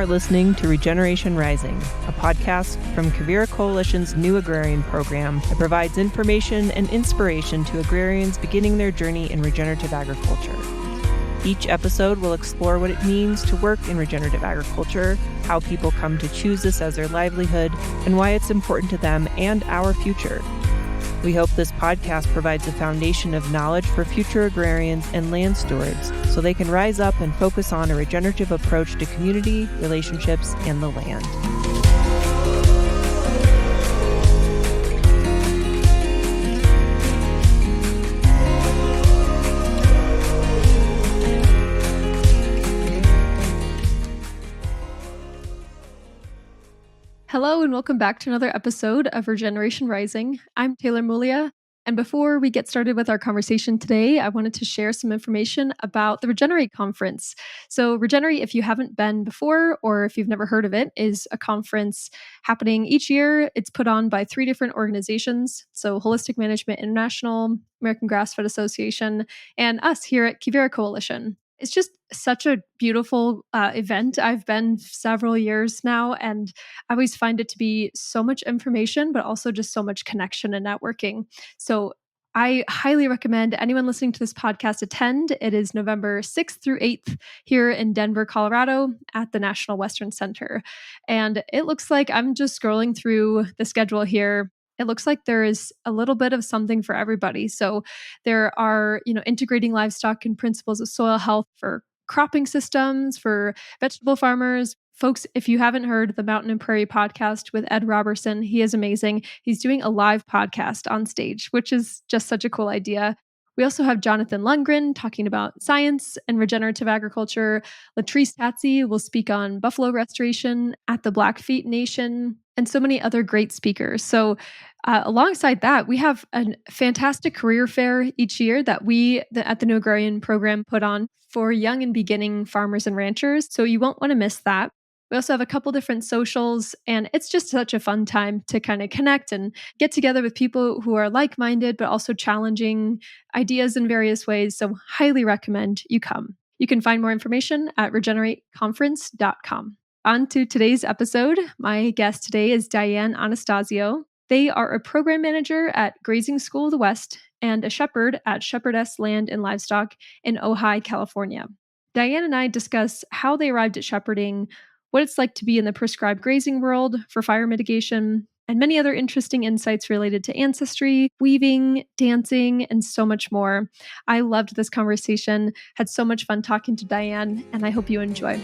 are listening to Regeneration Rising, a podcast from Quivira Coalition's new agrarian program that provides information and inspiration to agrarians beginning their journey in regenerative agriculture. Each episode will explore what it means to work in regenerative agriculture, how people come to choose this as their livelihood, and why it's important to them and our future. We hope this podcast provides a foundation of knowledge for future agrarians and land stewards so they can rise up and focus on a regenerative approach to community, relationships, and the land. Hello and welcome back to another episode of Regeneration Rising. I'm Taylor Mulia, and before we get started with our conversation today, I wanted to share some information about the Regenerate Conference. So Regenerate, if you haven't been before or if you've never heard of it, is a conference happening each year. It's put on by 3 different organizations, so Holistic Management International, American Grass-Fed Association, and us here at Quivira Coalition. It's just such a beautiful event. I've been several years now, and I always find it to be so much information, but also just so much connection and networking. So I highly recommend anyone listening to this podcast attend. It is November 6th through 8th here in Denver, Colorado at the National Western Center. And it looks like I'm just scrolling through the schedule here. It looks like there is a little bit of something for everybody. So there are, integrating livestock and principles of soil health for cropping systems, for vegetable farmers. Folks, if you haven't heard the Mountain and Prairie podcast with Ed Robertson, he is amazing. He's doing a live podcast on stage, which is just such a cool idea. We also have Jonathan Lundgren talking about science and regenerative agriculture. Latrice Tatsy will speak on buffalo restoration at the Blackfeet Nation, and so many other great speakers. So alongside that, we have a fantastic career fair each year that we at the New Agrarian program put on for young and beginning farmers and ranchers. So you won't want to miss that. We also have a couple different socials, and it's just such a fun time to kind of connect and get together with people who are like-minded, but also challenging ideas in various ways. So highly recommend you come. You can find more information at regenerateconference.com. On to today's episode. My guest today is Diane Anastasio. They are a program manager at Grazing School of the West and a shepherd at Shepherdess Land and Livestock in Ojai, California. Diane and I discuss how they arrived at shepherding, what it's like to be in the prescribed grazing world for fire mitigation, and many other interesting insights related to ancestry, weaving, dancing, and so much more. I loved this conversation, had so much fun talking to Diane, and I hope you enjoy.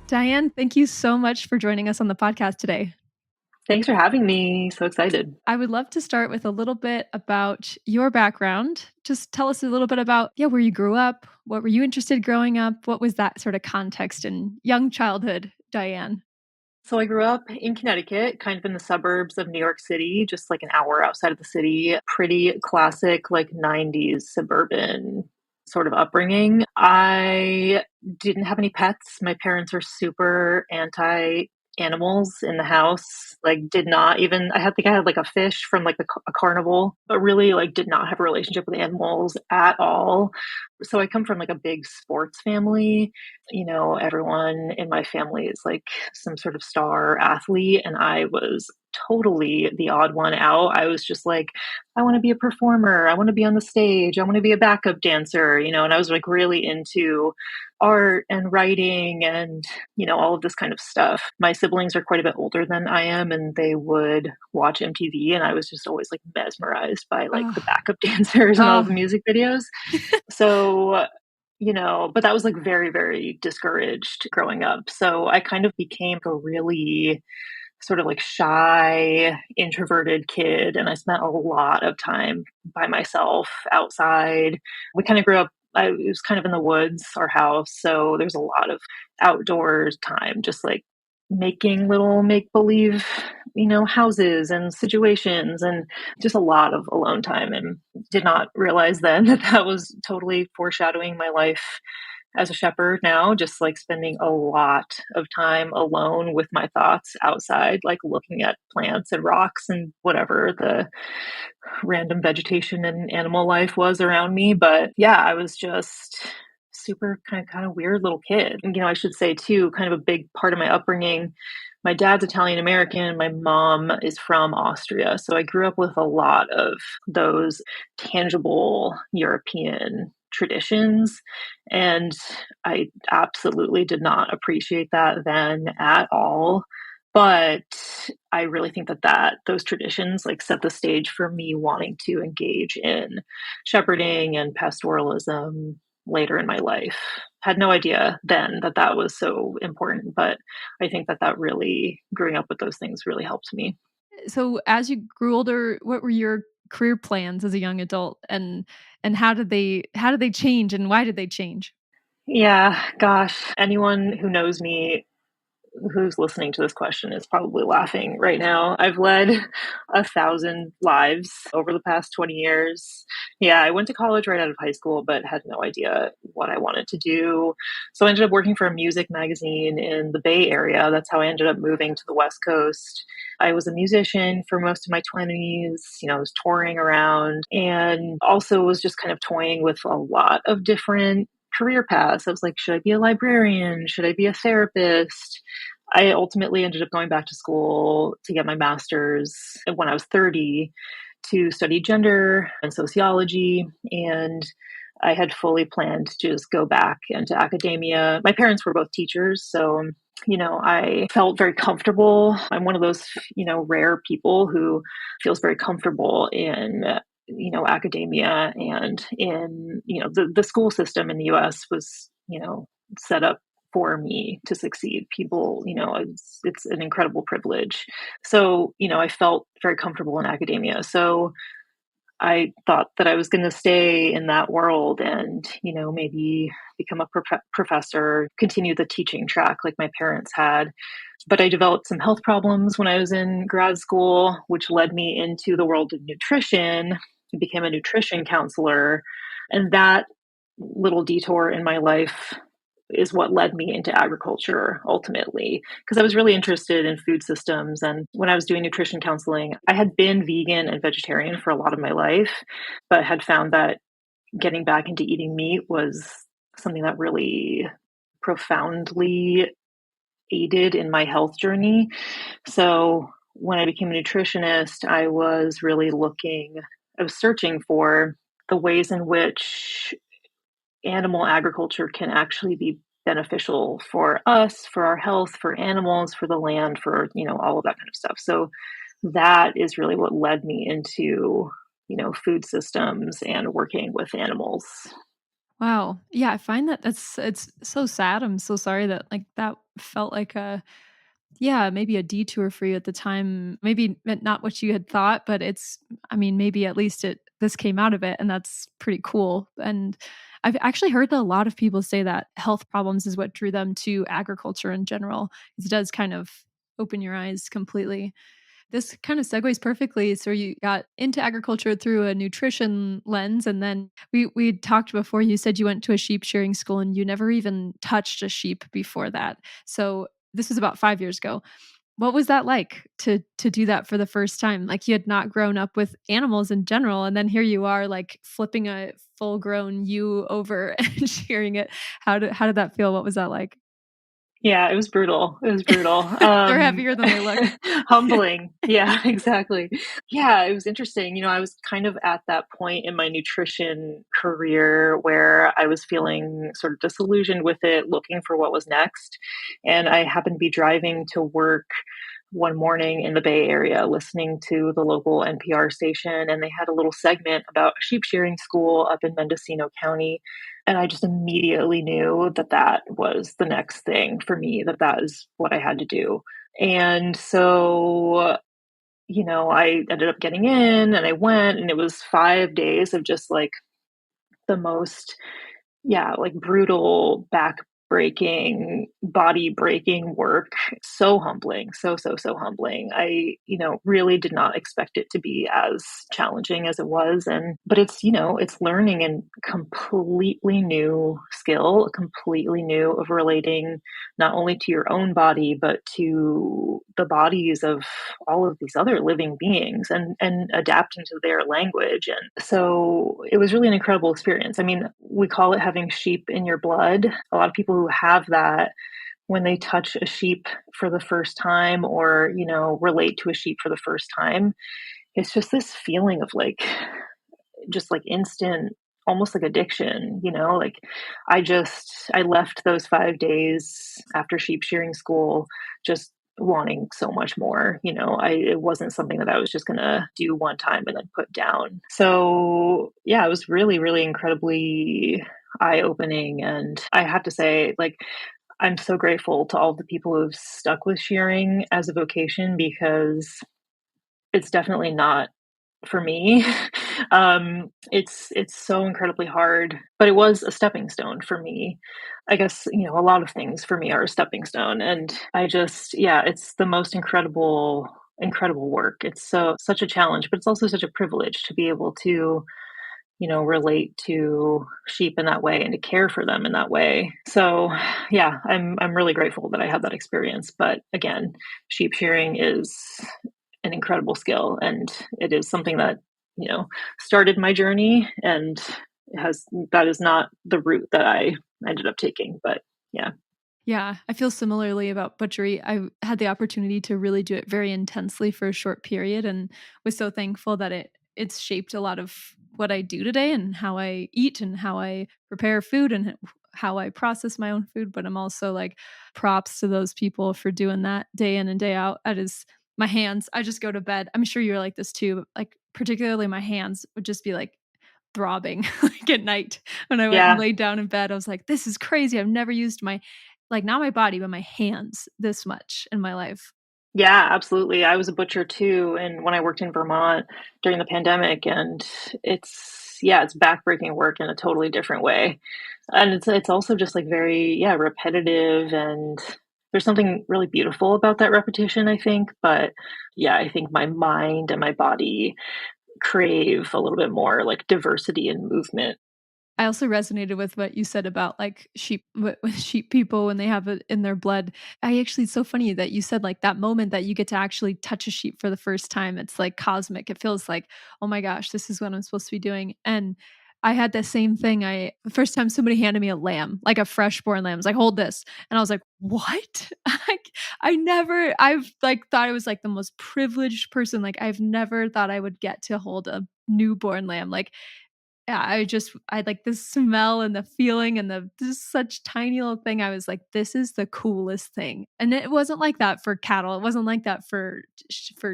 Diane, thank you so much for joining us on the podcast today. Thanks for having me. So excited. I would love to start with a little bit about your background. Just tell us a little bit about where you grew up. What were you interested in growing up? What was that sort of context in young childhood, Diane? So I grew up in Connecticut, kind of in the suburbs of New York City, just like an hour outside of the city. Pretty classic, like 90s suburban sort of upbringing. I didn't have any pets. My parents are super anti animals in the house, like I had like a fish from like a carnival, but really like did not have a relationship with animals at all. So I come from like a big sports family. Everyone in my family is like some sort of star athlete, and I was totally the odd one out. I was just like, I want to be a performer. I want to be on the stage. I want to be a backup dancer, and I was like really into art and writing and, all of this kind of stuff. My siblings are quite a bit older than I am, and they would watch MTV, and I was just always like mesmerized by like the backup dancers and all the music videos. So, but that was like very, very discouraged growing up. So I kind of became a really sort of like shy, introverted kid. And I spent a lot of time by myself outside. We kind of grew up, it was kind of in the woods, our house. So there's a lot of outdoors time, just like making little make-believe, houses and situations, and just a lot of alone time. And did not realize then that was totally foreshadowing my life as a shepherd now, just like spending a lot of time alone with my thoughts outside, like looking at plants and rocks and whatever the random vegetation and animal life was around me. But yeah, I was just super kind of weird little kid. And, I should say too, kind of a big part of my upbringing. My dad's Italian American. My mom is from Austria. So I grew up with a lot of those tangible European traditions. And I absolutely did not appreciate that then at all. But I really think that those traditions like set the stage for me wanting to engage in shepherding and pastoralism later in my life. Had no idea then that was so important, but I think that really growing up with those things really helped me. So as you grew older, what were your career plans as a young adult, and how did they change, and why did they change? Yeah, gosh, anyone who knows me who's listening to this question is probably laughing right now. I've led 1,000 lives over the past 20 years. Yeah, I went to college right out of high school, but had no idea what I wanted to do. So I ended up working for a music magazine in the Bay Area. That's how I ended up moving to the West Coast. I was a musician for most of my 20s. I was touring around and also was just kind of toying with a lot of different career paths. I was like, should I be a librarian? Should I be a therapist? I ultimately ended up going back to school to get my master's when I was 30 to study gender and sociology. And I had fully planned to just go back into academia. My parents were both teachers. So, I felt very comfortable. I'm one of those, rare people who feels very comfortable in academia and in, the school system in the US was, set up for me to succeed. People, it's an incredible privilege. So, I felt very comfortable in academia. So I thought that I was going to stay in that world and, maybe become a professor, continue the teaching track like my parents had. But I developed some health problems when I was in grad school, which led me into the world of nutrition. I became a nutrition counselor. And that little detour in my life is what led me into agriculture ultimately, because I was really interested in food systems. And when I was doing nutrition counseling, I had been vegan and vegetarian for a lot of my life, but had found that getting back into eating meat was something that really profoundly aided in my health journey. So when I became a nutritionist, I was searching for the ways in which animal agriculture can actually be beneficial for us, for our health, for animals, for the land, for, all of that kind of stuff. So that is really what led me into, food systems and working with animals. Wow. Yeah, I find that it's so sad. I'm so sorry that like that felt like a yeah, maybe a detour for you at the time. Maybe not what you had thought, but maybe at least this came out of it, and that's pretty cool. And I've actually heard that a lot of people say that health problems is what drew them to agriculture in general. It does kind of open your eyes completely. This kind of segues perfectly. So you got into agriculture through a nutrition lens, and then we talked before. You said you went to a sheep shearing school, and you never even touched a sheep before that. So this was about 5 years ago. What was that like to do that for the first time? Like you had not grown up with animals in general, and then here you are, like flipping a full grown ewe over and shearing it. How did that feel? What was that like? Yeah, it was brutal. It was brutal. They're heavier than they look. Humbling. Yeah, exactly. Yeah, it was interesting. I was kind of at that point in my nutrition career where I was feeling sort of disillusioned with it, looking for what was next. And I happened to be driving to work one morning in the Bay Area listening to the local NPR station, and they had a little segment about a sheep shearing school up in Mendocino County. And I just immediately knew that was the next thing for me, that is what I had to do. And so, I ended up getting in and I went, and it was 5 days of just like the most, yeah, like brutal back breaking, body breaking work. So humbling, so humbling. I, really did not expect it to be as challenging as it was. But it's, it's learning a completely new skill, completely new of relating not only to your own body, but to the bodies of all of these other living beings and adapting to their language. And so it was really an incredible experience. I mean, we call it having sheep in your blood. A lot of people who have that, when they touch a sheep for the first time or, relate to a sheep for the first time, it's just this feeling of just like instant, almost like addiction, like I left those 5 days after sheep shearing school just wanting so much more. It wasn't something that I was just going to do one time and then put down. So yeah, it was really, really incredibly eye opening. And I have to say, I'm so grateful to all the people who've stuck with shearing as a vocation, because it's definitely not for me. It's so incredibly hard, but it was a stepping stone for me. I guess, a lot of things for me are a stepping stone. And it's the most incredible work. It's such a challenge, but it's also such a privilege to be able to, relate to sheep in that way and to care for them in that way. So yeah, I'm really grateful that I had that experience. But again, sheep shearing is an incredible skill, and it is something that, started my journey, and that is not the route that I ended up taking. But yeah. Yeah, I feel similarly about butchery. I had the opportunity to really do it very intensely for a short period and was so thankful that it's shaped a lot of what I do today and how I eat and how I prepare food and how I process my own food. But I'm also like, props to those people for doing that day in and day out. That is my hands. I just go to bed. I'm sure you're like this too, but like particularly my hands would just be like throbbing like at night when I went and Yeah. laid down in bed. I was like, this is crazy. I've never used my, like, not my body, but my hands this much in my life. Yeah, absolutely. I was a butcher too, and when I worked in Vermont during the pandemic, and it's backbreaking work in a totally different way. And it's also just like very, yeah, repetitive, and there's something really beautiful about that repetition, I think. But yeah, I think my mind and my body crave a little bit more like diversity and movement. I also resonated with what you said about like sheep with sheep people when they have it in their blood. It's so funny that you said like that moment that you get to actually touch a sheep for the first time. It's like cosmic. It feels like, oh my gosh, this is what I'm supposed to be doing. And I had the same thing. The first time somebody handed me a lamb, like a fresh born lamb, I was like, hold this. And I was like, what? I've like thought I was like the most privileged person. Like I've never thought I would get to hold a newborn lamb. Like yeah, I like the smell and the feeling and the just such tiny little thing. I was like, "This is the coolest thing." And it wasn't like that for cattle. It wasn't like that for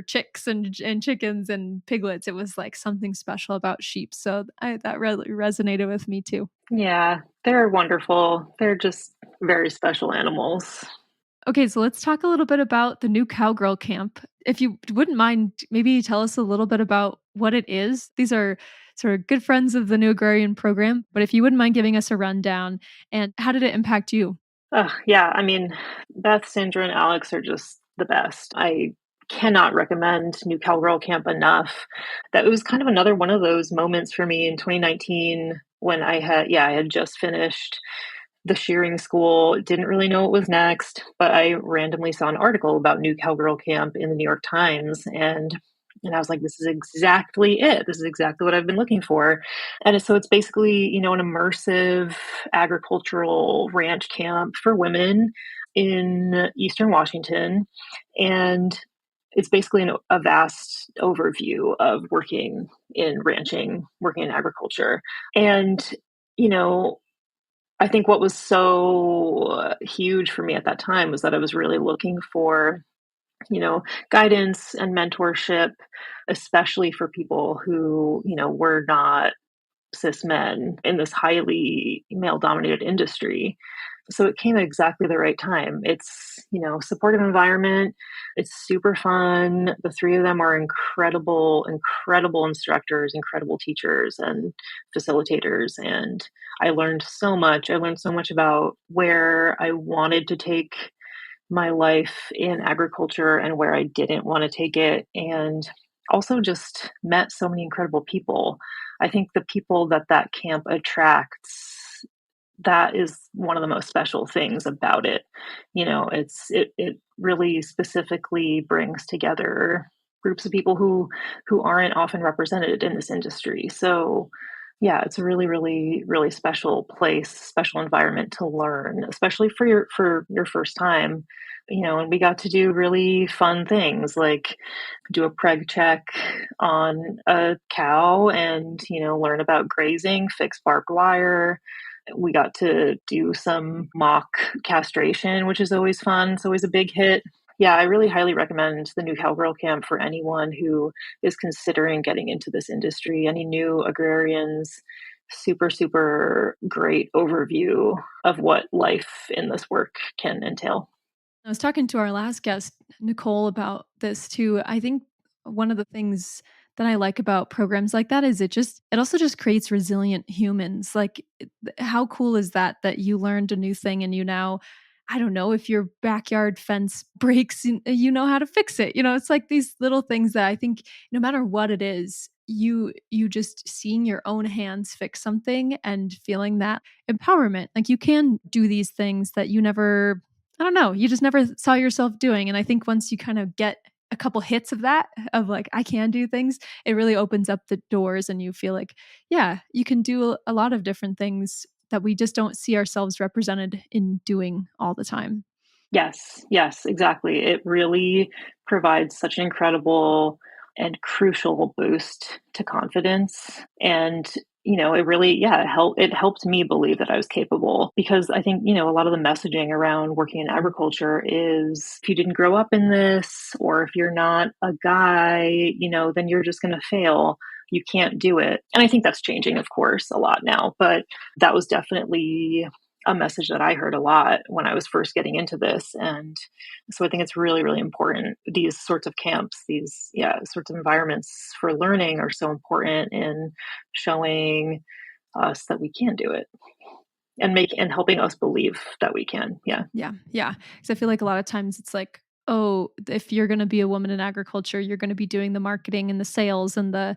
chicks and chickens and piglets. It was like something special about sheep. So that really resonated with me too. Yeah, they're wonderful. They're just very special animals. Okay, so let's talk a little bit about the new Cowgirl Camp. If you wouldn't mind, maybe tell us a little bit about what it is. These are sort of good friends of the new agrarian program, but if you wouldn't mind giving us a rundown and how did it impact you? Yeah, I mean, Beth, Sandra, and Alex are just the best. I cannot recommend New Cowgirl Camp enough. That was kind of another one of those moments for me in 2019 when I had just finished the shearing school, didn't really know what was next, but I randomly saw an article about New Cowgirl Camp in the New York Times, and I was like, this is exactly it. This is exactly what I've been looking for. So it's basically, an immersive agricultural ranch camp for women in Eastern Washington. And it's basically a vast overview of working in ranching, working in agriculture. And, you know, I think what was so huge for me at that time was that I was really looking for, guidance and mentorship, especially for people who, were not cis men in this highly male dominated industry. So it came at exactly the right time. It's, supportive environment. It's super fun. The three of them are incredible, incredible instructors, incredible teachers and facilitators. And I learned so much. I learned so much about where I wanted to take my life in agriculture and where I didn't want to take it. And also just met so many incredible people. I think the people that camp attracts, that is one of the most special things about it. It really specifically brings together groups of people who aren't often represented in this industry. So yeah, it's a really, really, really special place, special environment to learn, especially for your first time. And we got to do really fun things like do a preg check on a cow and, learn about grazing, fix barbed wire. We got to do some mock castration, which is always fun. It's always a big hit. Yeah, I really highly recommend the new Cowgirl Camp for anyone who is considering getting into this industry, any new agrarians. Super, super great overview of what life in this work can entail. I was talking to our last guest, Nicole, about this too. I think one of the things that I like about programs like that is it also just creates resilient humans. Like how cool is that you learned a new thing and you now, I don't know, if your backyard fence breaks, you know how to fix it. It's like these little things that I think no matter what it is, you just seeing your own hands fix something and feeling that empowerment. Like you can do these things that you never, I don't know, you just never saw yourself doing. And I think once you kind of get a couple hits of that, of like, I can do things, it really opens up the doors and you feel like, yeah, you can do a lot of different things that we just don't see ourselves represented in doing all the time. Yes, yes, exactly. It really provides such an incredible and crucial boost to confidence. And, it really, yeah, it helped me believe that I was capable because I think, a lot of the messaging around working in agriculture is if you didn't grow up in this or if you're not a guy, then you're just going to fail. You can't do it. And I think that's changing, of course, a lot now, but that was definitely a message that I heard a lot when I was first getting into this. And so I think it's really, really important. These sorts of camps, these, yeah, sorts of environments for learning are so important in showing us that we can do it and helping us believe that we can. Yeah. Yeah. Yeah. Because I feel like a lot of times it's like, oh, if you're going to be a woman in agriculture, you're going to be doing the marketing and the sales and the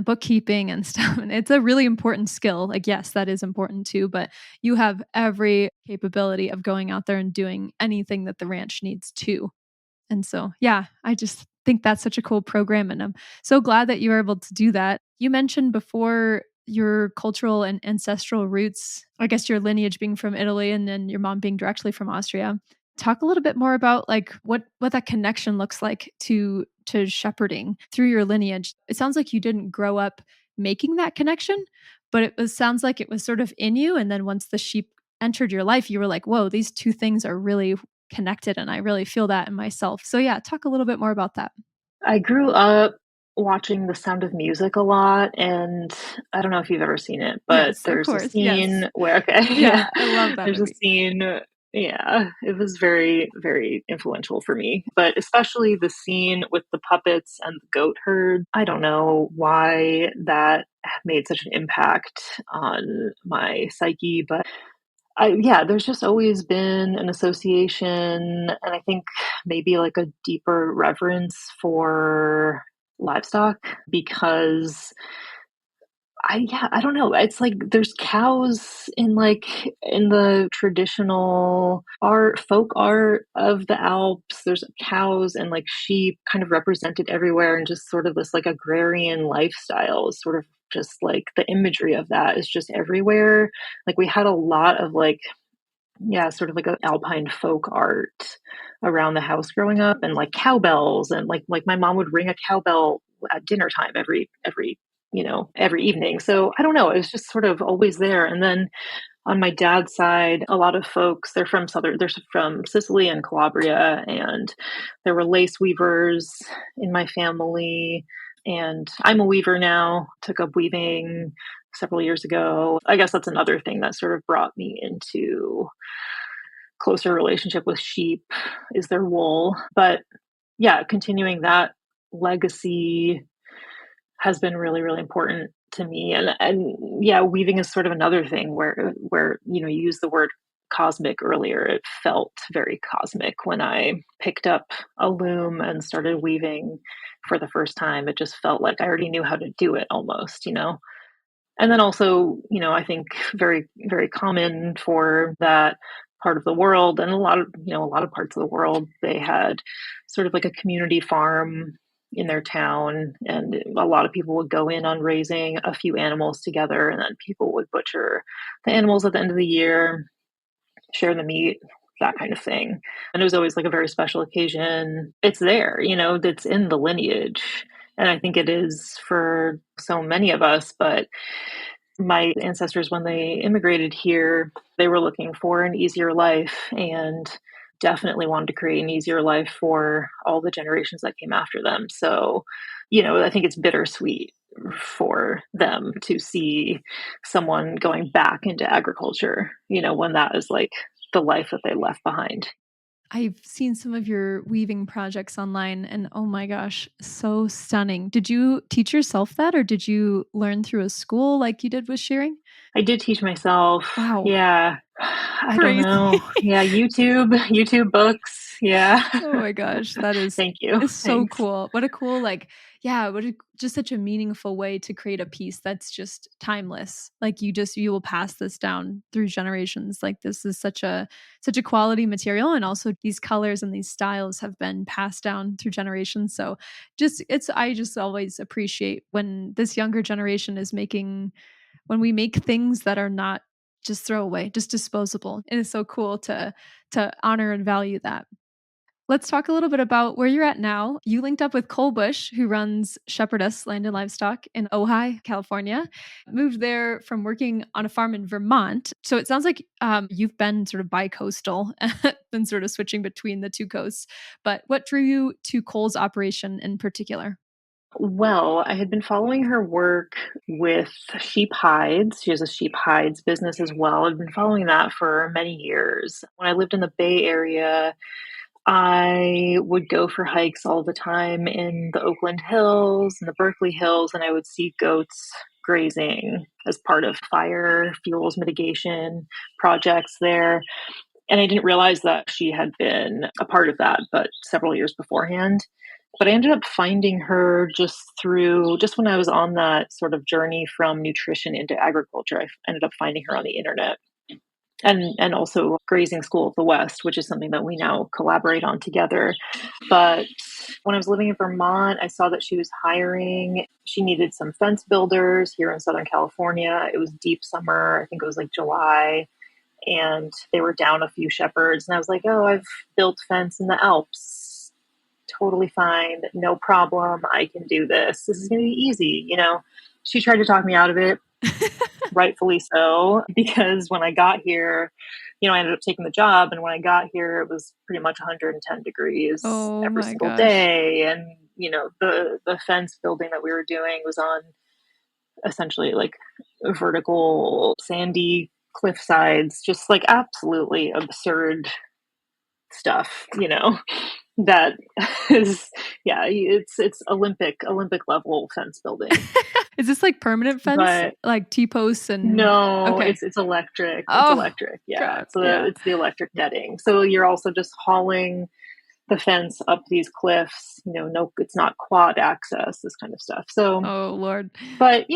bookkeeping and stuff. And it's a really important skill. Like, yes, that is important too, but you have every capability of going out there and doing anything that the ranch needs to. And so, yeah, I just think that's such a cool program. And I'm so glad that you were able to do that. You mentioned before your cultural and ancestral roots, I guess your lineage being from Italy and then your mom being directly from Austria. Talk a little bit more about like what that connection looks like to shepherding through your lineage. It sounds like you didn't grow up making that connection, but sounds like it was sort of in you. And then once the sheep entered your life, you were like, whoa, these two things are really connected and I really feel that in myself. So yeah, talk a little bit more about that. I grew up watching The Sound of Music a lot, and I don't know if you've ever seen it, but Yes, of there's a course. Yes. scene where okay, yeah, Yeah, I love that there's a movie. scene yeah, it was very, very influential for me, but especially the scene with the puppets and the goat herd. I don't know why that made such an impact on my psyche, but yeah, there's just always been an association, and I think maybe like a deeper reverence for livestock because I don't know. It's like there's cows in the traditional art, folk art of the Alps. There's cows and like sheep kind of represented everywhere, and just sort of this like agrarian lifestyle is sort of just like the imagery of that is just everywhere. Like we had a lot of like yeah, sort of like a alpine folk art around the house growing up and like cowbells and like my mom would ring a cowbell at dinner time every evening. So I don't know, it was just sort of always there. And then on my dad's side, a lot of folks, they're from Sicily and Calabria, and there were lace weavers in my family. And I'm a weaver now, took up weaving several years ago. I guess that's another thing that sort of brought me into closer relationship with sheep is their wool. But yeah, continuing that legacy has been really, really important to me. And yeah, weaving is sort of another thing where you use the word cosmic earlier. It felt very cosmic when I picked up a loom and started weaving for the first time. It just felt like I already knew how to do it almost. And then also, I think very, very common for that part of the world, and a lot of parts of the world, they had sort of like a community farm in their town, and a lot of people would go in on raising a few animals together, and then people would butcher the animals at the end of the year, share the meat, that kind of thing. And it was always like a very special occasion. It's there, it's in the lineage. And I think it is for so many of us, but my ancestors, when they immigrated here, they were looking for an easier life and definitely wanted to create an easier life for all the generations that came after them. So, I think it's bittersweet for them to see someone going back into agriculture, when that is like the life that they left behind. I've seen some of your weaving projects online and oh my gosh, so stunning. Did you teach yourself that or did you learn through a school like you did with shearing? I did teach myself. Wow. Yeah. I don't Crazy. know. Yeah, YouTube books. Yeah. Oh my gosh, that is Thank you. it's so Thanks. cool. What a cool just such a meaningful way to create a piece that's just timeless. Like you will pass this down through generations. Like this is such a quality material, and also these colors and these styles have been passed down through generations. So I just always appreciate when this younger generation is making when we make things that are not just throwaway, just disposable. And it's so cool to honor and value that. Let's talk a little bit about where you're at now. You linked up with Cole Bush, who runs Shepherdess Land and Livestock in Ojai, California. Moved there from working on a farm in Vermont. So it sounds like you've been sort of bi-coastal, been sort of switching between the two coasts. But what drew you to Cole's operation in particular? Well, I had been following her work with sheep hides. She has a sheep hides business as well. I've been following that for many years. When I lived in the Bay Area, I would go for hikes all the time in the Oakland Hills and the Berkeley Hills, and I would see goats grazing as part of fire fuels mitigation projects there. And I didn't realize that she had been a part of that, but several years beforehand. But I ended up finding her just when I was on that sort of journey from nutrition into agriculture. I ended up finding her on the internet and also Grazing School of the West, which is something that we now collaborate on together. But when I was living in Vermont, I saw that she was hiring. She needed some fence builders here in Southern California. It was deep summer. I think it was like July. And they were down a few shepherds. And I was like, oh, I've built fence in the Alps. Totally fine. No problem. I can do this. This is going to be easy. She tried to talk me out of it. Rightfully so, because when I got here, I ended up taking the job. And when I got here, it was pretty much 110 degrees Oh every my single gosh. day. And, the fence building that we were doing was on essentially like vertical sandy cliff sides, just like absolutely absurd stuff, that is, yeah, it's Olympic level fence building. Is this like permanent fence? But Like T-posts and no, okay. it's electric. Oh, It's electric. Yeah. God, So yeah. it's the electric netting. So you're also just hauling the fence up these cliffs, no, it's not quad access, this kind of stuff. So, Oh Lord. but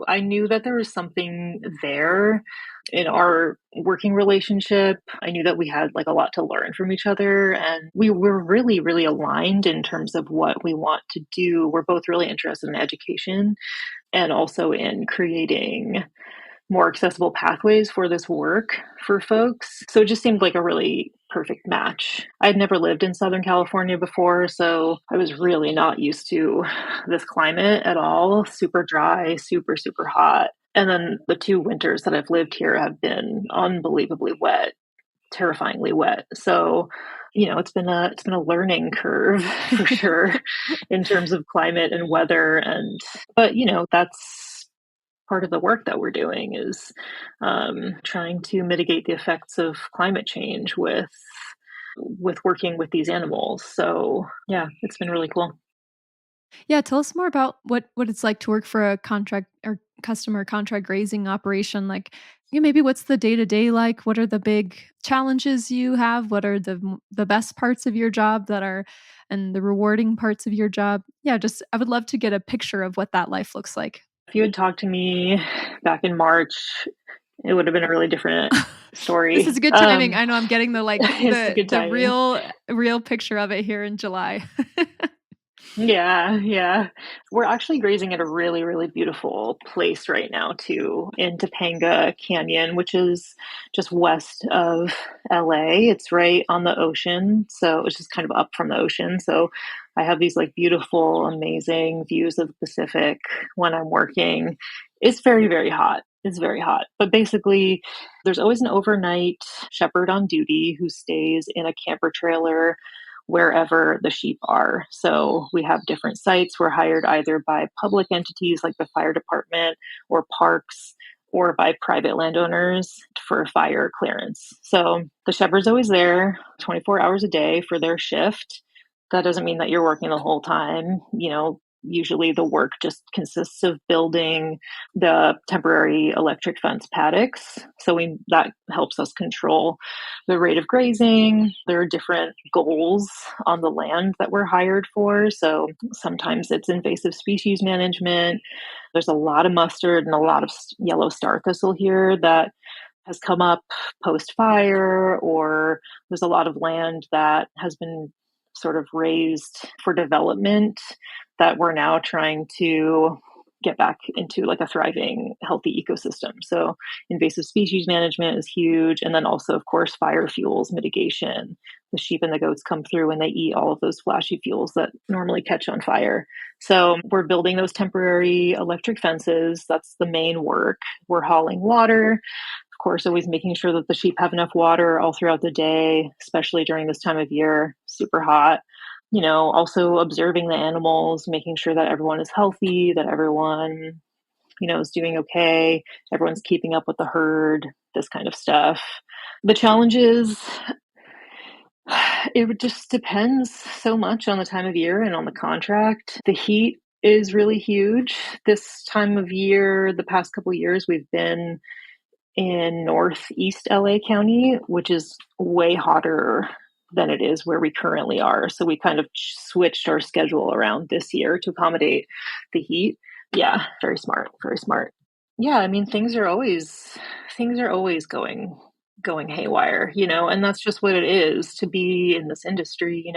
I knew that there was something there in our working relationship. I knew that we had like a lot to learn from each other, and we were really, really aligned in terms of what we want to do. We're both really interested in education and also in creating more accessible pathways for this work for folks. So it just seemed like a really perfect match. I'd never lived in Southern California before, so I was really not used to this climate at all. Super dry, super, super hot. And then the 2 winters that I've lived here have been unbelievably wet, terrifyingly wet. So, it's been a learning curve for sure in terms of climate and weather. But that's part of the work that we're doing is trying to mitigate the effects of climate change with working with these animals. So yeah, it's been really cool. Yeah, tell us more about what it's like to work for a contract or customer contract grazing operation. Like, maybe what's the day to day like? What are the big challenges you have? What are the best parts of your job that are, and the rewarding parts of your job? Yeah, just I would love to get a picture of what that life looks like. If you had talked to me back in March, it would have been a really different This is story. good timing. I know I'm getting It's a good the timing. real picture of it here in July. Yeah, yeah. We're actually grazing at a really, really beautiful place right now too, in Topanga Canyon, which is just west of LA. It's right on the ocean, so it's just kind of up from the ocean. So I have these like beautiful, amazing views of the Pacific when I'm working. It's very, very hot. It's very hot. But basically, there's always an overnight shepherd on duty who stays in a camper trailer wherever the sheep are. So we have different sites. We're hired either by public entities like the fire department or parks or by private landowners for fire clearance. So the shepherd's always there 24 hours a day for their shift. That doesn't mean that you're working the whole time. Usually the work just consists of building the temporary electric fence paddocks. So that helps us control the rate of grazing. There are different goals on the land that we're hired for. So sometimes it's invasive species management. There's a lot of mustard and a lot of yellow star thistle here that has come up post fire, or there's a lot of land that has been sort of raised for development that we're now trying to get back into like a thriving, healthy ecosystem. So invasive species management is huge. And then also, of course, fire fuels mitigation. The sheep and the goats come through and they eat all of those flashy fuels that normally catch on fire. So we're building those temporary electric fences. That's the main work. We're hauling water. Of course, always making sure that the sheep have enough water all throughout the day, especially during this time of year, super hot. Also observing the animals, making sure that everyone is healthy, that everyone, is doing okay, everyone's keeping up with the herd, this kind of stuff. The challenges, it just depends so much on the time of year and on the contract. The heat is really huge. This time of year, the past couple of years, we've been in northeast LA County, which is way hotter than it is where we currently are. So we kind of switched our schedule around this year to accommodate the heat. Yeah, very smart, very smart. Yeah, I mean things are always going haywire, and that's just what it is to be in this industry,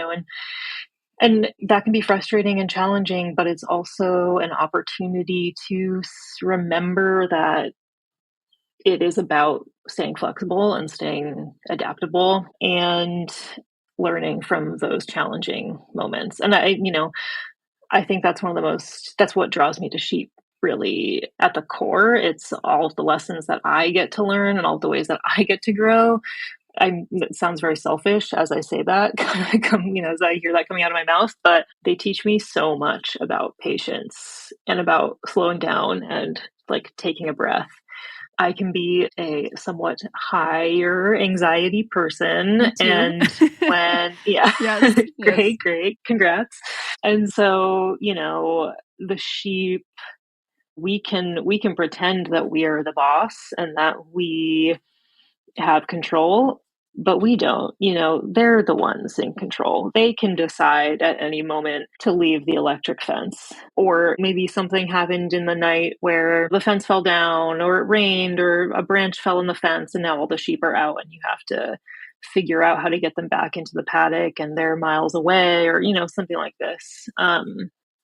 and that can be frustrating and challenging, but it's also an opportunity to remember that it is about staying flexible and staying adaptable and learning from those challenging moments. And I think that's that's what draws me to sheep really at the core. It's all of the lessons that I get to learn and all the ways that I get to grow. It sounds very selfish as I say that, as I hear that coming out of my mouth, but they teach me so much about patience and about slowing down and like taking a breath. I can be a somewhat higher anxiety person. Me too. And yeah, Yes, yes. great, great. Congrats. And so, the sheep, we can pretend that we are the boss and that we have control, but we don't. They're the ones in control. They can decide at any moment to leave the electric fence, or maybe something happened in the night where the fence fell down, or it rained, or a branch fell in the fence, and now all the sheep are out, and you have to figure out how to get them back into the paddock, and they're miles away, or something like this.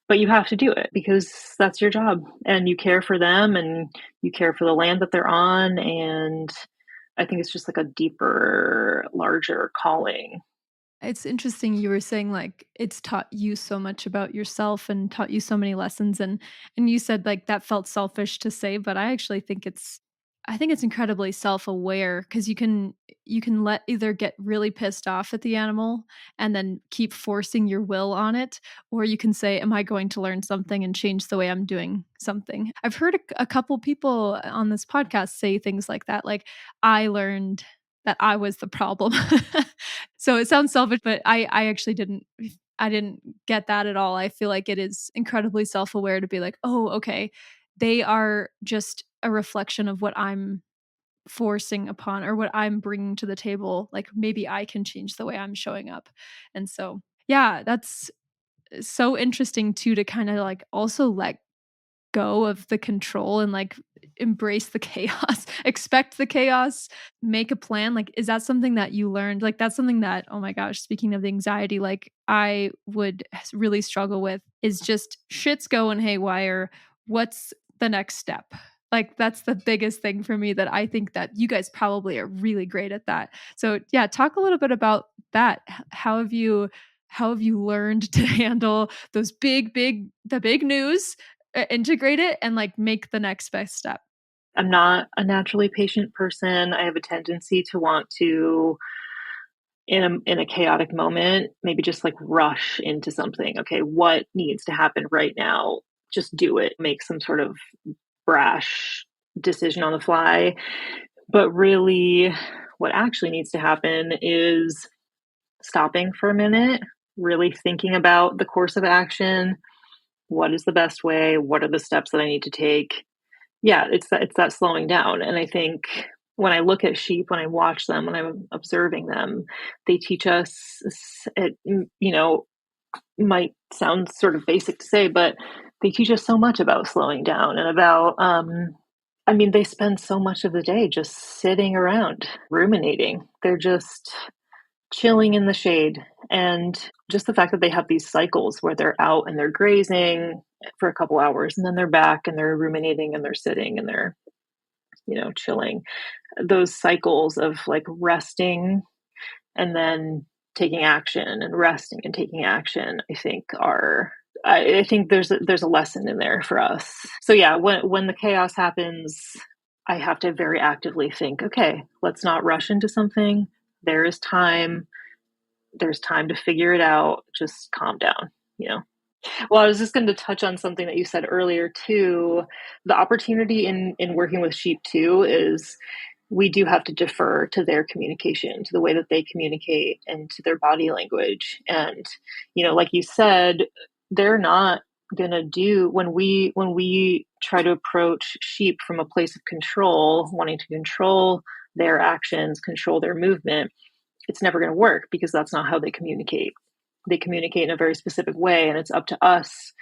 But you have to do it because that's your job, and you care for them, and you care for the land that they're on, and I think it's just like a deeper, larger calling. It's interesting you were saying, like, it's taught you so much about yourself and taught you so many lessons, and you said, like, that felt selfish to say, but I actually think it's I think it's incredibly self-aware because you can let either get really pissed off at the animal and then keep forcing your will on it, or you can say, "Am I going to learn something and change the way I'm doing something?" I've heard a couple people on this podcast say things like that, like, "I learned that I was the problem." So it sounds selfish, but I actually didn't get that at all. I feel like it is incredibly self-aware to be like, "Oh, okay, they are just a reflection of what I'm forcing upon or what I'm bringing to the table. Like maybe I can change the way I'm showing up." And so, yeah, that's so interesting too to kind of like also let go of the control and like embrace the chaos, expect the chaos, make a plan. Like, is that something that you learned? Like, that's something that, oh my gosh, speaking of the anxiety, like I would really struggle with is just shit's going haywire. What's the next step? Like, that's the biggest thing for me that I think that you guys probably are really great at that. So, yeah, talk a little bit about that. How have you learned to handle those the big news, integrate it and, like, make the next best step? I'm not a naturally patient person. I have a tendency to want to, in a chaotic moment, maybe just like rush into something. Okay, what needs to happen right now? Just do it. Make some sort of brash decision on the fly. But really, what actually needs to happen is stopping for a minute, really thinking about the course of action. What is the best way? What are the steps that I need to take? Yeah, it's that slowing down, and I think when I look at sheep, when I watch them, when I'm observing them, they teach us might sound sort of basic to say, but they teach us so much about slowing down and about, I mean, they spend so much of the day just sitting around, ruminating. They're just chilling in the shade, and just the fact that they have these cycles where they're out and they're grazing for a couple hours, and then they're back and they're ruminating and they're sitting and they're, chilling. Those cycles of like resting and then taking action and resting and taking action, I think I think there's a lesson in there for us. So yeah, when the chaos happens, I have to very actively think, okay, let's not rush into something. There is time. There's time to figure it out. Just calm down, you know. Well, I was just going to touch on something that you said earlier too. The opportunity in working with sheep too is we do have to defer to their communication, to the way that they communicate and to their body language. And, like you said, they're not going to do when we try to approach sheep from a place of control, wanting to control their actions, control their movement, it's never going to work because that's not how they communicate. They communicate in a very specific way, and it's up to us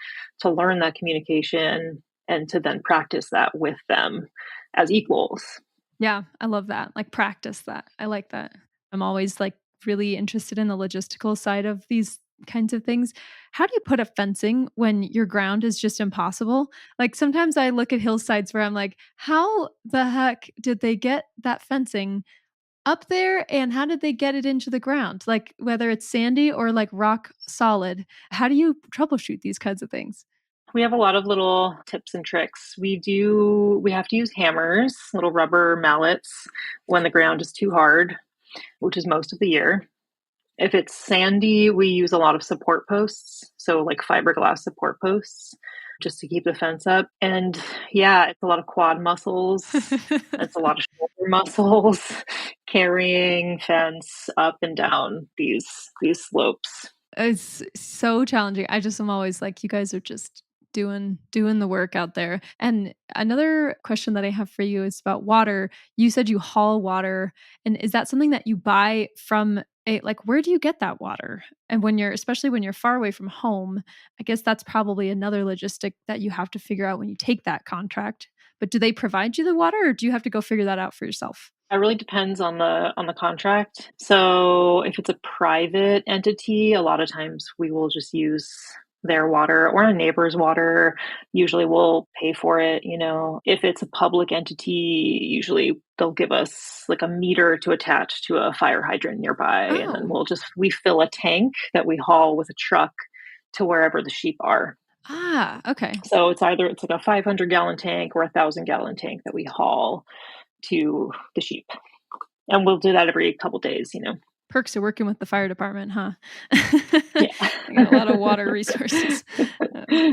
to learn that communication and to then practice that with them as equals. Yeah, I love that. Like, practice that. I like that. I'm always, like, really interested in the logistical side of these kinds of things. How do you put up fencing when your ground is just impossible? Like, sometimes I look at hillsides where I'm like, "How the heck did they get that fencing up there, and how did they get it into the ground?" Like, whether it's sandy or, like, rock solid. How do you troubleshoot these kinds of things? We have a lot of little tips and tricks. We have to use hammers, little rubber mallets when the ground is too hard, which is most of the year. If it's sandy, we use a lot of support posts, so like fiberglass support posts, just to keep the fence up. And yeah, it's a lot of quad muscles. It's a lot of shoulder muscles carrying fence up and down these slopes. It's so challenging. I just am always like, you guys are just doing the work out there. And another question that I have for you is about water. You said you haul water, and is that something that you buy from a like where do you get that water? And when you're especially when you're far away from home, I guess that's probably another logistic that you have to figure out when you take that contract. But do they provide you the water or do you have to go figure that out for yourself? It really depends on the contract. So if it's a private entity, a lot of times we will just use their water or a neighbor's water. Usually we'll pay for it, If it's a public entity, usually they'll give us like a meter to attach to a fire hydrant nearby, and then Oh. we fill a tank that we haul with a truck to wherever the sheep are. Ah, okay. So it's like a 500-gallon tank or a 1,000-gallon tank that we haul. to the sheep. And we'll do that every couple days, Perks of working with the fire department, huh? Yeah. I got a lot of water resources.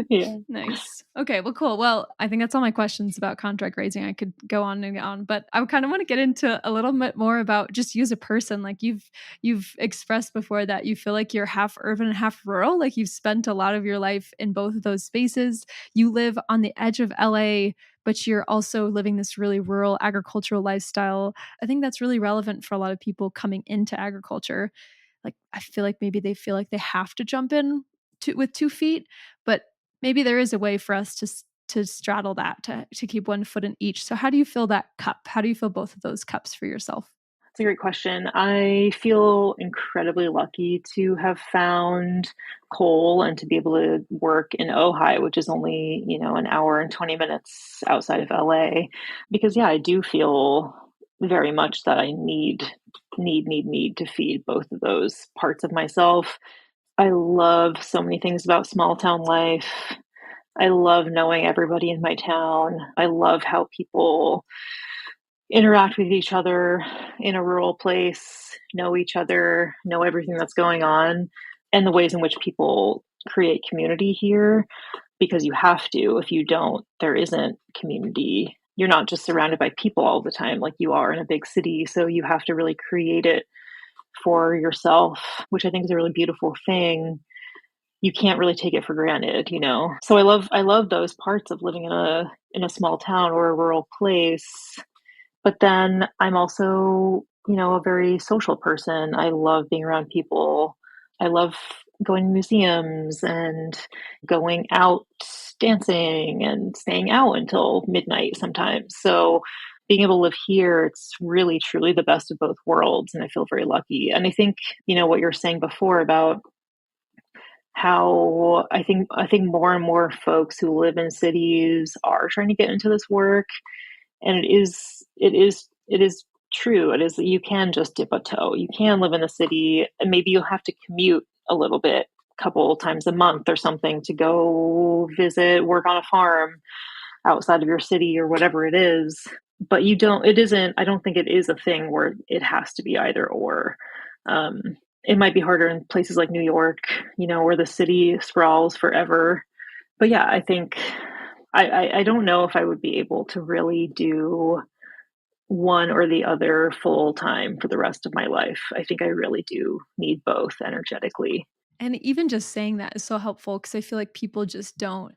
Yeah. Nice. Okay, well, cool. Well, I think that's all my questions about contract raising. I could go on and on, but I kind of want to get into a little bit more about just you as a person. Like you've expressed before that you feel like you're half urban and half rural. Like you've spent a lot of your life in both of those spaces. You live on the edge of LA, but you're also living this really rural agricultural lifestyle. I think that's really relevant for a lot of people coming into agriculture. Like I feel like maybe they feel like they have to jump in with 2 feet, but maybe there is a way for us to straddle that, to keep 1 foot in each. So how do you fill that cup? How do you fill both of those cups for yourself? That's a great question. I feel incredibly lucky to have found coal and to be able to work in Ojai, which is only, an hour and 20 minutes outside of LA. Because I do feel very much that I need to feed both of those parts of myself. I love so many things about small town life. I love knowing everybody in my town. I love how people interact with each other in a rural place, know each other, know everything that's going on, and the ways in which people create community here, because you have to. If you don't, there isn't community. You're not just surrounded by people all the time like you are in a big city. So you have to really create it for yourself, which I think is a really beautiful thing. You can't really take it for granted, So I love those parts of living in a small town or a rural place. But then I'm also, a very social person. I love being around people. I love going to museums and going out dancing and staying out until midnight sometimes. So being able to live here, it's really, truly the best of both worlds. And I feel very lucky. And I think, what you're saying before about how I think more and more folks who live in cities are trying to get into this work. And it is true. It is that you can just dip a toe. You can live in the city and maybe you'll have to commute a little bit, a couple times a month or something, to go visit, work on a farm outside of your city or whatever it is. But I don't think it is a thing where it has to be either or. It might be harder in places like New York, where the city sprawls forever. But I think I don't know if I would be able to really do one or the other full time for the rest of my life. I think I really do need both energetically. And even just saying that is so helpful because I feel like people just don't,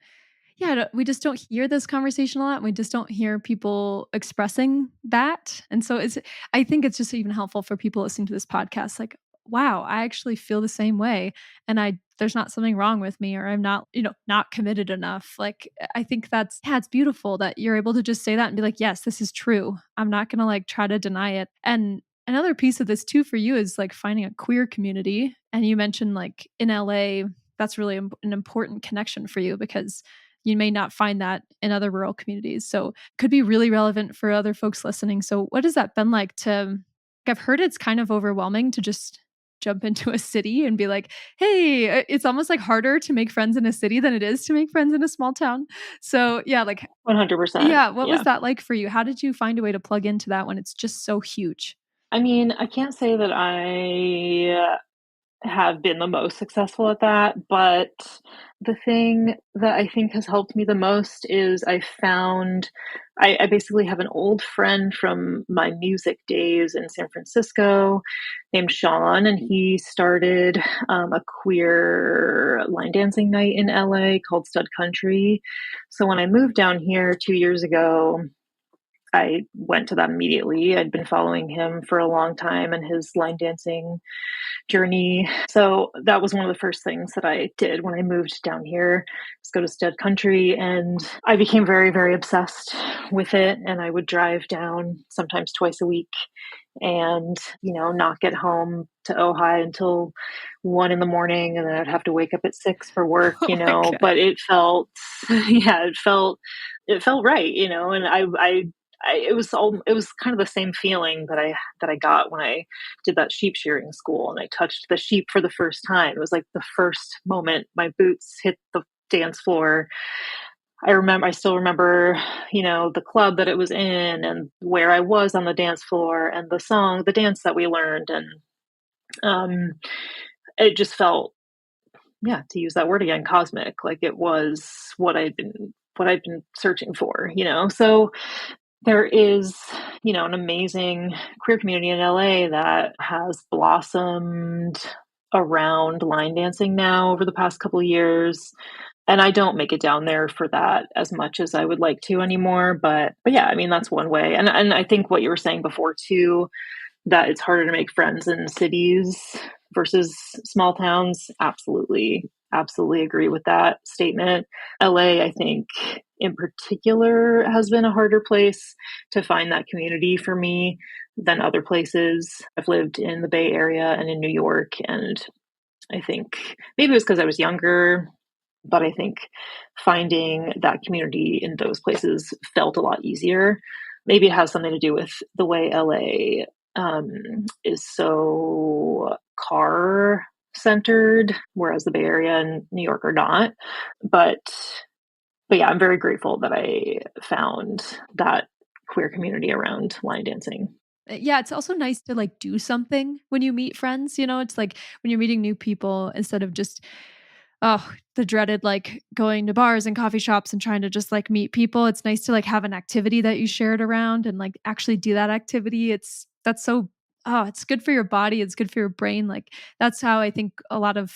we just don't hear this conversation a lot. And we just don't hear people expressing that. And so I think it's just even helpful for people listening to this podcast. Like, wow, I actually feel the same way. And there's not something wrong with me, or I'm not, not committed enough. Like, I think it's beautiful that you're able to just say that and be like, yes, this is true. I'm not going to like try to deny it. And another piece of this too for you is like finding a queer community. And you mentioned like in LA, that's really an important connection for you because you may not find that in other rural communities. So it could be really relevant for other folks listening. So what has that been like I've heard it's kind of overwhelming to just jump into a city and be like, hey, it's almost like harder to make friends in a city than it is to make friends in a small town. So like 100%. Yeah. What was that like for you? How did you find a way to plug into that when it's just so huge? I mean, I can't say that I have been the most successful at that, but the thing that I think has helped me the most is I basically have an old friend from my music days in San Francisco named Sean, and he started a queer line dancing night in LA called Stud Country. So when I moved down here 2 years ago, I went to that immediately. I'd been following him for a long time and his line dancing journey. So that was one of the first things that I did when I moved down here, was go to Stud Country. And I became very, very obsessed with it. And I would drive down sometimes twice a week and, not get home to Ojai until 1 a.m. And then I'd have to wake up at 6 for work, but it felt, it felt right, and it was kind of the same feeling that I got when I did that sheep shearing school and I touched the sheep for the first time. It was like the first moment my boots hit the dance floor. I still remember, the club that it was in and where I was on the dance floor and the dance that we learned. And um, it just felt, yeah, to use that word again, cosmic. Like it was what I'd been searching for, So there is, an amazing queer community in LA that has blossomed around line dancing now over the past couple of years. And I don't make it down there for that as much as I would like to anymore. But yeah, I mean, that's one way. And I think what you were saying before too, that it's harder to make friends in cities versus small towns. Absolutely. Absolutely agree with that statement. LA, I think, in particular, has been a harder place to find that community for me than other places. I've lived in the Bay Area and in New York, and I think maybe it was because I was younger, but I think finding that community in those places felt a lot easier. Maybe it has something to do with the way LA is so car centered, whereas the Bay Area and New York are not. But but yeah, I'm very grateful that I found that queer community around line dancing. Yeah, it's also nice to like do something when you meet friends, it's like when you're meeting new people instead of just the dreaded like going to bars and coffee shops and trying to just like meet people. It's nice to like have an activity that you shared around and like actually do that activity. That's so it's good for your body, it's good for your brain. Like that's how I think a lot of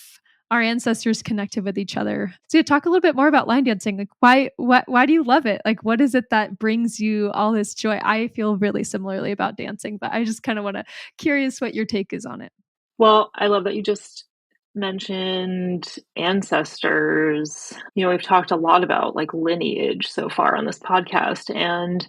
our ancestors connected with each other. So yeah, talk a little bit more about line dancing. Like why do you love it? Like what is it that brings you all this joy? I feel really similarly about dancing, but I just kind of want to curious what your take is on it. Well, I love that you just mentioned ancestors. We've talked a lot about like lineage so far on this podcast, and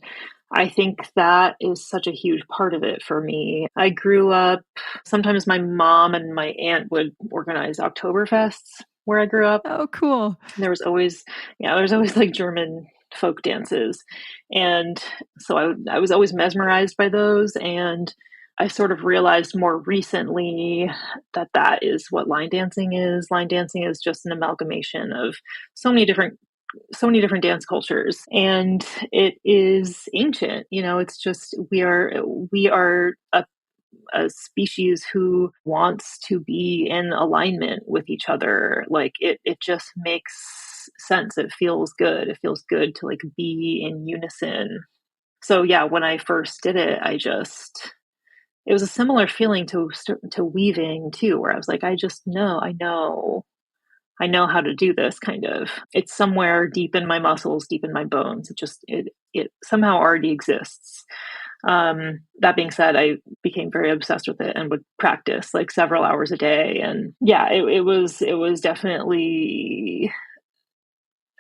I think that is such a huge part of it for me. I grew up, sometimes my mom and my aunt would organize Oktoberfests where I grew up. Oh, cool. There was always, yeah, there's always like German folk dances. And so I was always mesmerized by those. And I sort of realized more recently that that is what line dancing is. Line dancing is just an amalgamation of so many different so many different dance cultures, and it is ancient. It's just we are a species who wants to be in alignment with each other. Like it just makes sense. It feels good. It feels good to like be in unison. So yeah, when I first did it, it was a similar feeling to weaving too, where I was like, I know how to do this kind of. It's somewhere deep in my muscles, deep in my bones. It somehow already exists. That being said, I became very obsessed with it and would practice like several hours a day. And yeah, it was definitely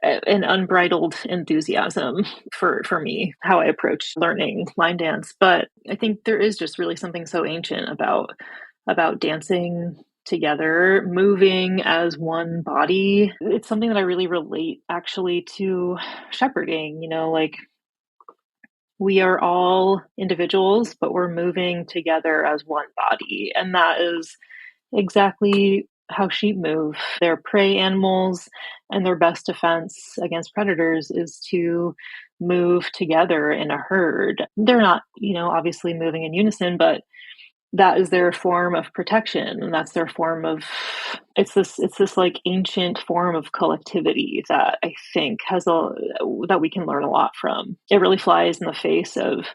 an unbridled enthusiasm for me, how I approach learning line dance. But I think there is just really something so ancient about dancing together, moving as one body. It's something that I really relate actually to shepherding. Like we are all individuals, but we're moving together as one body. And that is exactly how sheep move. They're prey animals, and their best defense against predators is to move together in a herd. They're not, obviously moving in unison, but that is their form of protection, and that's their form of it's this like ancient form of collectivity that I think that we can learn a lot from. It really flies in the face of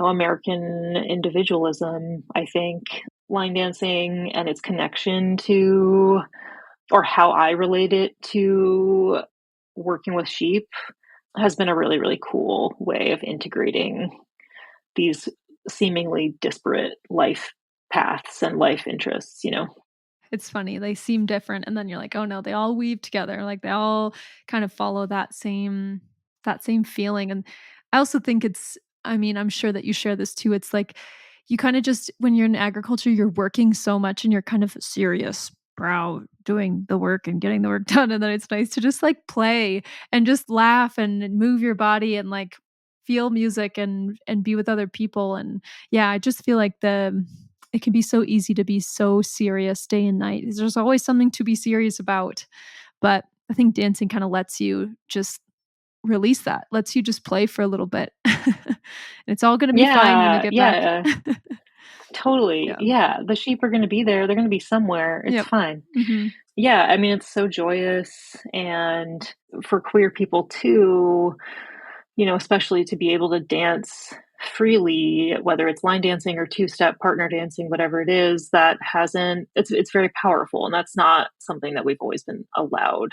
American individualism. I think line dancing and its connection to, or how I relate it to working with sheep, has been a really, really cool way of integrating these seemingly disparate life paths and life interests. It's funny. They seem different and then you're like, "Oh no, they all weave together." Like they all kind of follow that same feeling. And I also think I mean, I'm sure that you share this too. It's like you kind of just when you're in agriculture, you're working so much and you're kind of serious brow doing the work and getting the work done, and then it's nice to just like play and just laugh and move your body and like feel music and be with other people. And yeah, I just feel like it can be so easy to be so serious day and night. There's always something to be serious about. But I think dancing kind of lets you just release that, lets you just play for a little bit. It's all going to be fine when you get back. Yeah, totally. Yeah. Yeah, the sheep are gonna be there, they're gonna be somewhere, it's Yep. fine. Hmm. Yeah, I mean, it's so joyous, and for queer people too, especially to be able to dance freely, whether it's line dancing or two-step partner dancing, whatever it is, that hasn't it's very powerful, and that's not something that we've always been allowed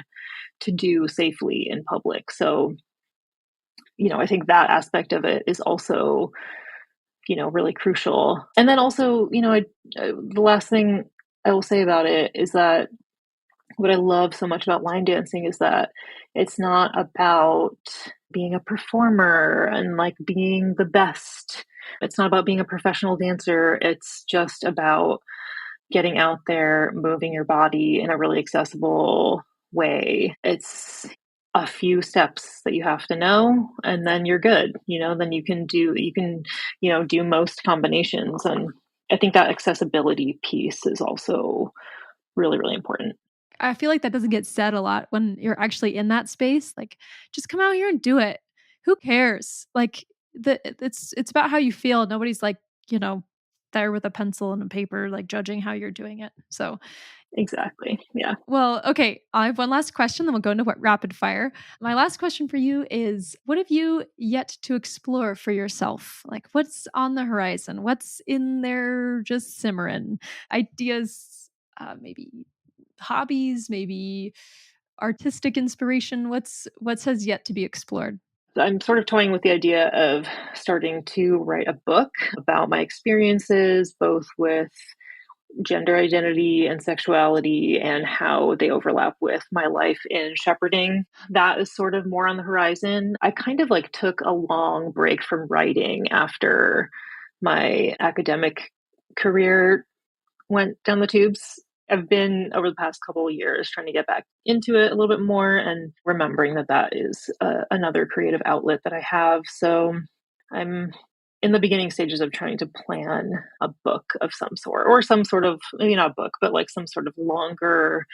to do safely in public. So, I think that aspect of it is also, really crucial. And then also, the last thing I will say about it is that what I love so much about line dancing is that it's not about being a performer and like being the best. It's not about being a professional dancer. It's just about getting out there, moving your body in a really accessible way. It's a few steps that you have to know, and then you're good. Then you can do most combinations. And I think that accessibility piece is also really, really important. I feel like that doesn't get said a lot when you're actually in that space. Like, just come out here and do it. Who cares? Like, it's about how you feel. Nobody's like, you know, there with a pencil and a paper, like judging how you're doing it. So, Exactly. Yeah. well, okay. I have one last question, then we'll go into what rapid fire. My last question for you is, what have you yet to explore for yourself? Like, what's on the horizon? What's in there just simmering? Ideas, maybe hobbies, maybe artistic inspiration? What's has yet to be explored? I'm sort of toying with the idea of starting to write a book about my experiences, both with gender identity and sexuality and how they overlap with my life in shepherding. That is sort of more on the horizon. I kind of like took a long break from writing after my academic career went down the tubes. I've been over the past couple of years trying to get back into it a little bit more and remembering that that is another creative outlet that I have. So I'm in the beginning stages of trying to plan a book of some sort, or some sort of, maybe not a book, but like some sort of longer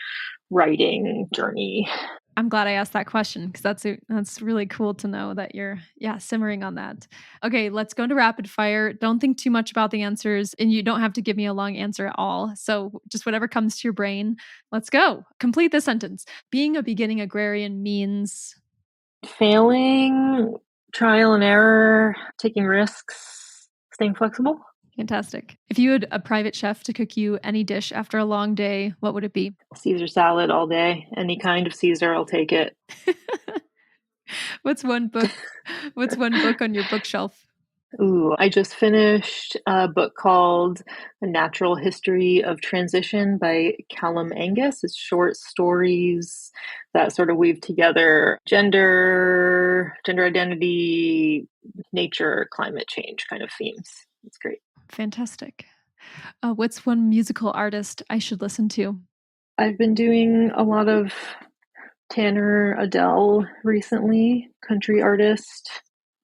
writing journey. I'm glad I asked that question because that's really cool to know that you're simmering on that. Okay, let's go into rapid fire. Don't think too much about the answers, and you don't have to give me a long answer at all. So just whatever comes to your brain. Let's go. Complete the sentence. Being a beginning agrarian means Failing, trial and error, taking risks, staying flexible. fantastic. If you had a private chef to cook you any dish after a long day, what would it be? Caesar salad all day. Any kind of Caesar, I'll take it. What's one book? What's one book on your bookshelf? Ooh, I just finished a book called A Natural History of Transition by Callum Angus. It's short stories that sort of weave together gender identity, nature, climate change kind of themes. It's great. Fantastic. What's one musical artist I should listen to? I've been doing a lot of Tanner Adele recently, country artist.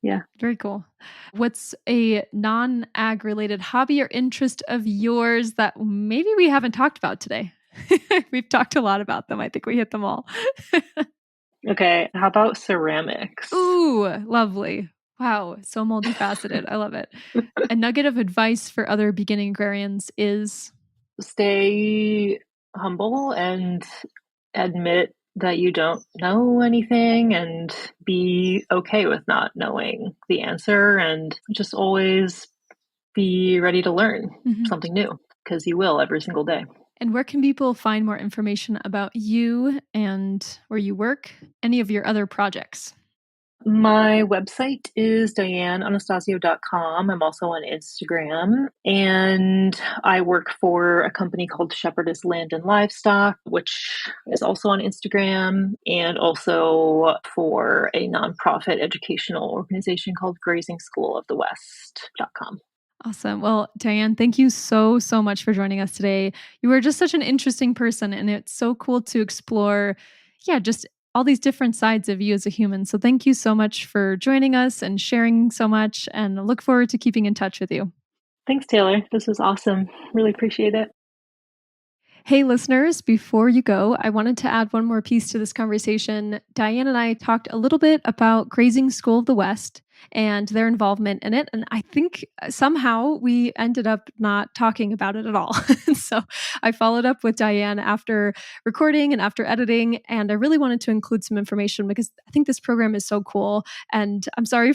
Yeah. Very cool. What's a non-ag related hobby or interest of yours that maybe we haven't talked about today? We've talked a lot about them. I think we hit them all. Okay. How about ceramics? Ooh, lovely. Wow, so multifaceted. I love it. A nugget of advice for other beginning agrarians is Stay humble and admit that you don't know anything, and be okay with not knowing the answer, and just always be ready to learn Mhm. something new, because you will every single day. And where can people find more information about you and where you work? Any of your other projects? My website is dianeanastasio.com. I'm also on Instagram, and I work for a company called Shepherdess Land and Livestock, which is also on Instagram, and also for a nonprofit educational organization called GrazingSchoolOfTheWest.com. Awesome. Well, Diane, thank you so much for joining us today. You are just such an interesting person, and it's so cool to explore, just all these different sides of you as a human. So thank you so much for joining us and sharing so much, and I look forward to keeping in touch with you. Thanks, Taylor. This was awesome. Really appreciate it. Hey, listeners, before you go, I wanted to add one more piece to this conversation. Diane and I talked a little bit about Grazing School of the West and their involvement in it. And I think somehow we ended up not talking about it at all. So I followed up with Diane after recording and after editing, and I really wanted to include some information because I think this program is so cool. And I'm sorry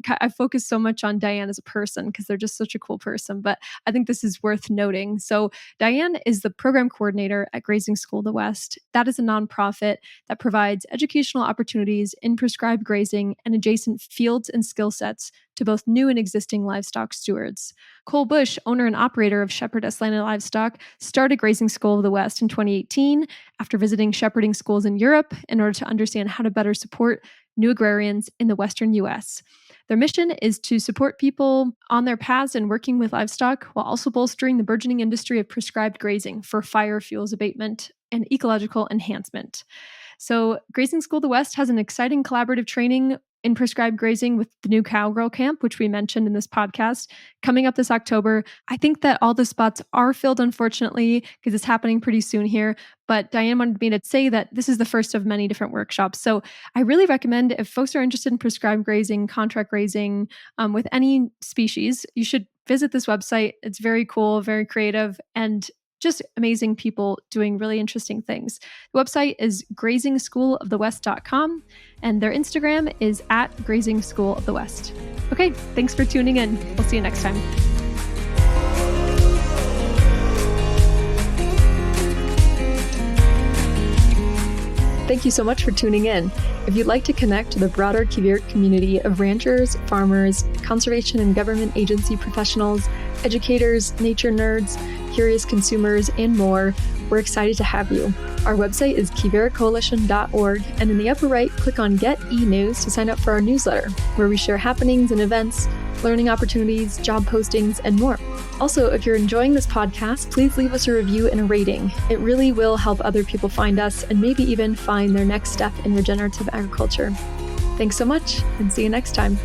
I focused so much on Diane as a person because they're just such a cool person, but I think this is worth noting. So Diane is the program coordinator at Grazing School of the West. That is a nonprofit that provides educational opportunities in prescribed grazing and adjacent fields and skill sets to both new and existing livestock stewards. Cole Bush, owner and operator of Shepherdess Land Livestock, started Grazing School of the West in 2018 after visiting shepherding schools in Europe in order to understand how to better support new agrarians in the Western U.S. Their mission is to support people on their paths and working with livestock while also bolstering the burgeoning industry of prescribed grazing for fire fuels abatement and ecological enhancement. So, Grazing School of the West has an exciting collaborative training in prescribed grazing with the new Cowgirl Camp, which we mentioned in this podcast, coming up this October. I think that all the spots are filled, unfortunately, because it's happening pretty soon here. But Diane wanted me to say that this is the first of many different workshops. So I really recommend if folks are interested in prescribed grazing, contract grazing with any species, you should visit this website. It's very cool, very creative, and just amazing people doing really interesting things. The website is grazingschoolofthewest.com, and their Instagram is at Grazing School of the West. Okay, thanks for tuning in. We'll see you next time. Thank you so much for tuning in. If you'd like to connect to the broader Quivira community of ranchers, farmers, conservation and government agency professionals, educators, nature nerds, curious consumers, and more, we're excited to have you. Our website is quiviracoalition.org, and in the upper right, click on Get E-News to sign up for our newsletter, where we share happenings and events, learning opportunities, job postings, and more. Also, if you're enjoying this podcast, please leave us a review and a rating. It really will help other people find us and maybe even find their next step in regenerative agriculture. Thanks so much, and see you next time.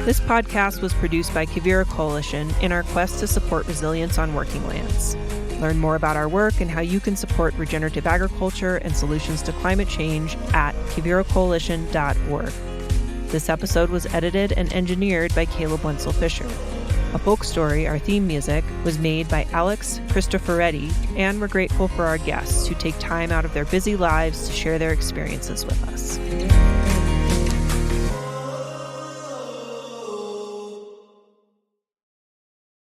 This podcast was produced by Quivira Coalition in our quest to support resilience on working lands. Learn more about our work and how you can support regenerative agriculture and solutions to climate change at quiviracoalition.org. This episode was edited and engineered by Caleb Wenzel-Fisher. A Folk Story, our theme music, was made by Alex Cristoforetti, and we're grateful for our guests who take time out of their busy lives to share their experiences with us.